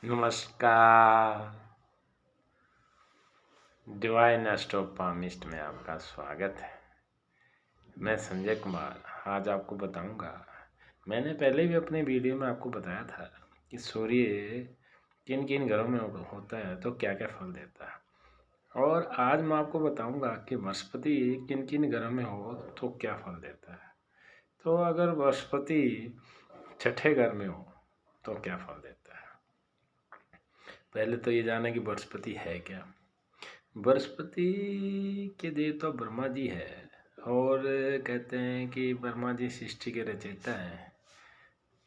नमस्कार। डिवाइन एस्ट्रोपॉमिस्ट में आपका स्वागत है। मैं संजय कुमार आज आपको बताऊंगा। मैंने पहले भी अपने वीडियो में आपको बताया था कि सूर्य किन किन ग्रहों में होता है तो क्या क्या फल देता है, और आज मैं आपको बताऊंगा कि बृहस्पति किन किन ग्रहों में हो तो क्या फल देता है। तो अगर बृहस्पति छठे घर में हो तो क्या फल देता है। पहले तो ये जाना कि बृहस्पति है क्या। बृहस्पति के देवता ब्रह्मा जी है, और कहते हैं कि ब्रह्मा जी सृष्टि के रचयिता हैं।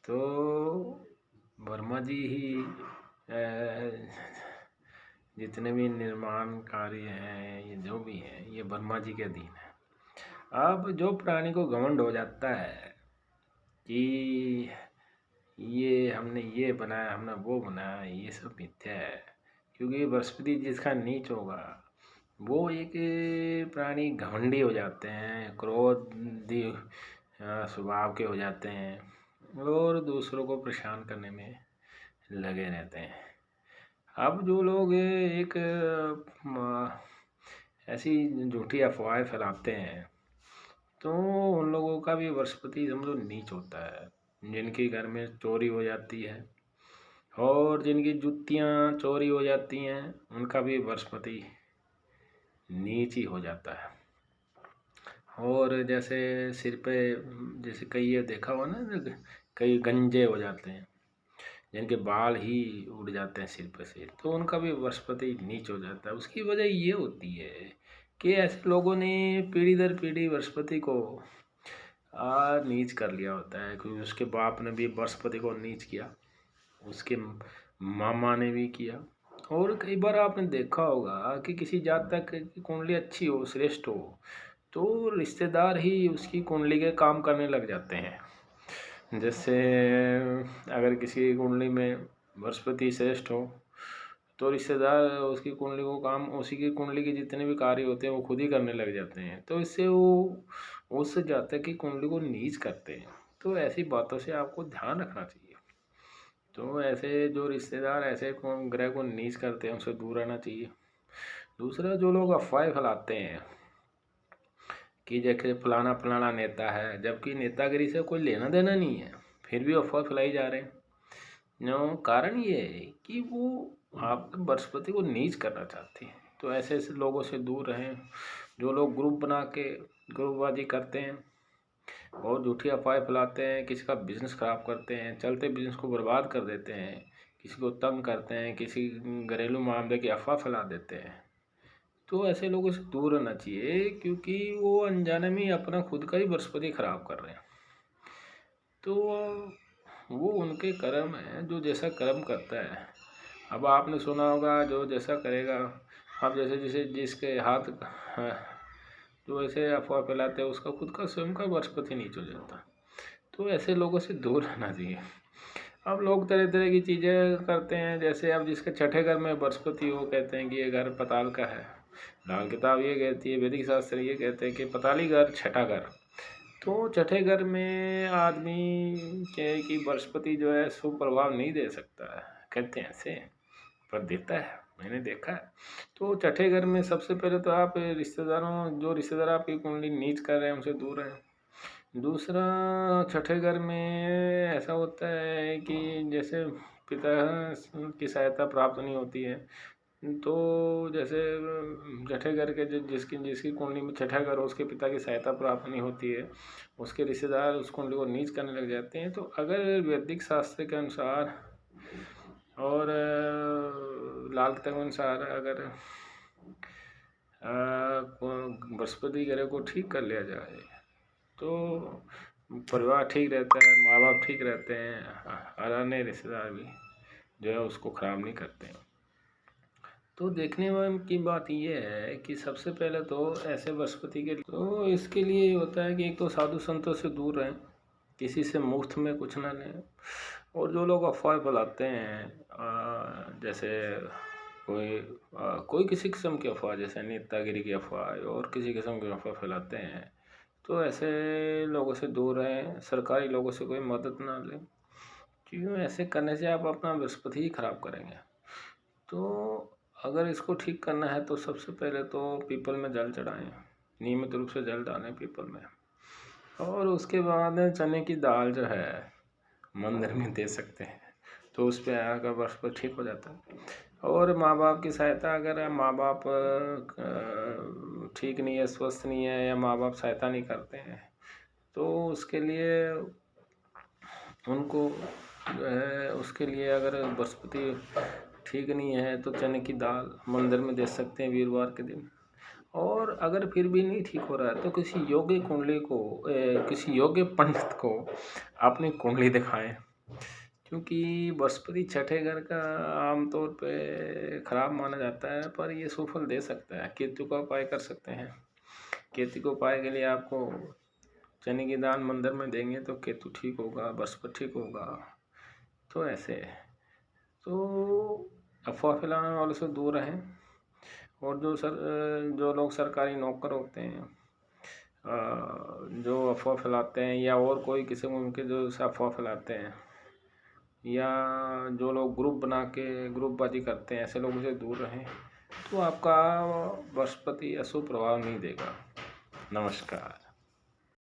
तो ब्रह्मा जी ही जितने भी निर्माण कार्य हैं, ये जो भी हैं, ये ब्रह्मा जी के अधीन है। अब जो प्राणी को घमंड हो जाता है कि ये हमने ये बनाया, हमने वो बनाया, ये सब मिथ्या है। क्योंकि बृहस्पति जिसका नीच होगा वो एक प्राणी घमंडी हो जाते हैं, क्रोधी स्वभाव के हो जाते हैं और दूसरों को परेशान करने में लगे रहते हैं। अब जो लोग एक ऐसी झूठी अफवाहें फैलाते हैं तो उन लोगों का भी बृहस्पति समझो नीच होता है। जिनके घर में चोरी हो जाती है और जिनकी जुतियाँ चोरी हो जाती हैं उनका भी बृहस्पति नीच ही हो जाता है। और जैसे सिर पे जैसे कई ये देखा हुआ ना, कई गंजे हो जाते हैं जिनके बाल ही उड़ जाते हैं सिर पे से, तो उनका भी बृहस्पति नीच हो जाता है। उसकी वजह ये होती है कि ऐसे लोगों ने पीढ़ी दर पीढ़ी बृहस्पति को नीच कर लिया होता है। क्योंकि उसके बाप ने भी बृहस्पति को नीच किया, उसके मामा ने भी किया। और कई बार आपने देखा होगा कि किसी जातक की कुंडली अच्छी हो, श्रेष्ठ हो, तो रिश्तेदार ही उसकी कुंडली के काम करने लग जाते हैं। जैसे अगर किसी की कुंडली में बृहस्पति श्रेष्ठ हो तो रिश्तेदार उसकी कुंडली को काम, उसी की कुंडली के जितने भी कार्य होते हैं वो खुद ही करने लग जाते हैं। तो इससे वो उस जातक की कुंडली को नीच करते हैं। तो ऐसी बातों से आपको ध्यान रखना चाहिए। तो ऐसे जो रिश्तेदार ऐसे ग्रह को नीच करते हैं उनसे दूर रहना चाहिए। दूसरा, जो लोग अफवाहें फैलाते हैं कि जैसे फलाना फलाना नेता है, जबकि नेतागिरी से कोई लेना देना नहीं है, फिर भी अफवाह फैलाई जा रहे हैं। नो, कारण ये है कि वो आप बृहस्पति को नीच करना चाहते हैं। तो ऐसे ऐसे लोगों से दूर रहें जो लोग ग्रुप बना के ग्रुपबाजी करते हैं और झूठी अफवाहें फैलाते हैं, किसी का बिजनेस खराब करते हैं, चलते बिजनेस को बर्बाद कर देते हैं, किसी को तंग करते हैं, किसी घरेलू मामले की अफवाह फैला देते हैं। तो ऐसे लोगों से दूर रहना चाहिए, क्योंकि वो अनजाने में ही अपना खुद का ही बृहस्पति खराब कर रहे हैं। तो वो उनके कर्म है, जो जैसा कर्म करता है। अब आपने सुना होगा जो जैसा करेगा, अब जैसे जैसे जिसके हाथ जो ऐसे अफवाह फैलाते हैं उसका खुद का स्वयं का बृहस्पति नीच हो जाता। तो ऐसे लोगों से दूर रहना चाहिए। अब लोग तरह तरह की चीज़ें करते हैं। जैसे अब जिसके छठे घर में बृहस्पति हो, कहते हैं कि ये घर पताल का है। लाल किताब ये कहती है, वैदिक शास्त्र ये कहते हैं कि पताली घर छठा घर। तो छठे घर में आदमी के कि बृहस्पति जो है सुप्रभाव नहीं दे सकता है, कहते हैं ऐसे, पर देता है, मैंने देखा है। तो छठे घर में सबसे पहले तो आप रिश्तेदारों, जो रिश्तेदार आपकी कुंडली नीच कर रहे हैं उनसे दूर रहें। दूसरा, छठे घर में ऐसा होता है कि जैसे पिता की सहायता प्राप्त नहीं होती है। तो जैसे छठे घर के जिसकी जिसकी कुंडली में छठा घर हो, उसके पिता की सहायता प्राप्त नहीं होती है, उसके रिश्तेदार उस कुंडली को नीच करने लग जाते हैं। तो अगर वैदिक शास्त्र के अनुसार और लाल किताब के अनुसार अगर बृहस्पति ग्रह को ठीक कर लिया जाए तो परिवार ठीक रहता है, माँ बाप ठीक रहते हैं, और अन्य रिश्तेदार भी जो है उसको ख़राब नहीं करते हैं। तो देखने में की बात ये है कि सबसे पहले तो ऐसे बृहस्पति के तो इसके लिए ये होता है कि एक तो साधु संतों से दूर रहें, किसी से मुफ्त में कुछ ना लें। और जो लोग अफवाह फैलाते हैं, जैसे कोई किसी किस्म की अफवाह, जैसे नेतागिरी की अफवाह और किसी किस्म की अफवाह फैलाते हैं, तो ऐसे लोगों से दूर रहें। सरकारी लोगों से कोई मदद ना लें, क्यों ऐसे करने से आप अपना बृहस्पति ही खराब करेंगे। तो अगर इसको ठीक करना है तो सबसे पहले तो पीपल में जल चढ़ाएं, नियमित रूप से जल डालें पीपल में। और उसके बाद चने की दाल जो है मंदिर में दे सकते हैं, तो उस पर आकर बृहस्पति ठीक हो जाता है। और माँ बाप की सहायता, अगर माँ बाप ठीक नहीं है, स्वस्थ नहीं है, या माँ बाप सहायता नहीं करते हैं, तो उसके लिए उनको जो है, उसके लिए अगर बृहस्पति ठीक नहीं है तो चने की दाल मंदिर में दे सकते हैं वीरवार के दिन। और अगर फिर भी नहीं ठीक हो रहा है तो किसी योग्य कुंडली को किसी योग्य पंडित को अपनी कुंडली दिखाएं, क्योंकि बृहस्पति छठे घर का आमतौर पे खराब माना जाता है, पर ये सुफल दे सकता है। केतु का उपाय कर सकते हैं। केतु के उपाय के लिए आपको चने की दाल मंदिर में देंगे तो केतु ठीक होगा, बृहस्पति ठीक होगा। तो ऐसे तो अफवाह फैलाने वालों से दूर रहें। और जो लोग सरकारी नौकर होते हैं, जो अफवाह फैलाते हैं, या और कोई किस्म उनके जो अफवाह फैलाते हैं, या जो लोग ग्रुप बना के ग्रुपबाजी करते हैं, ऐसे लोगों से दूर रहें, तो आपका बृहस्पति अशुभ प्रभाव नहीं देगा। नमस्कार।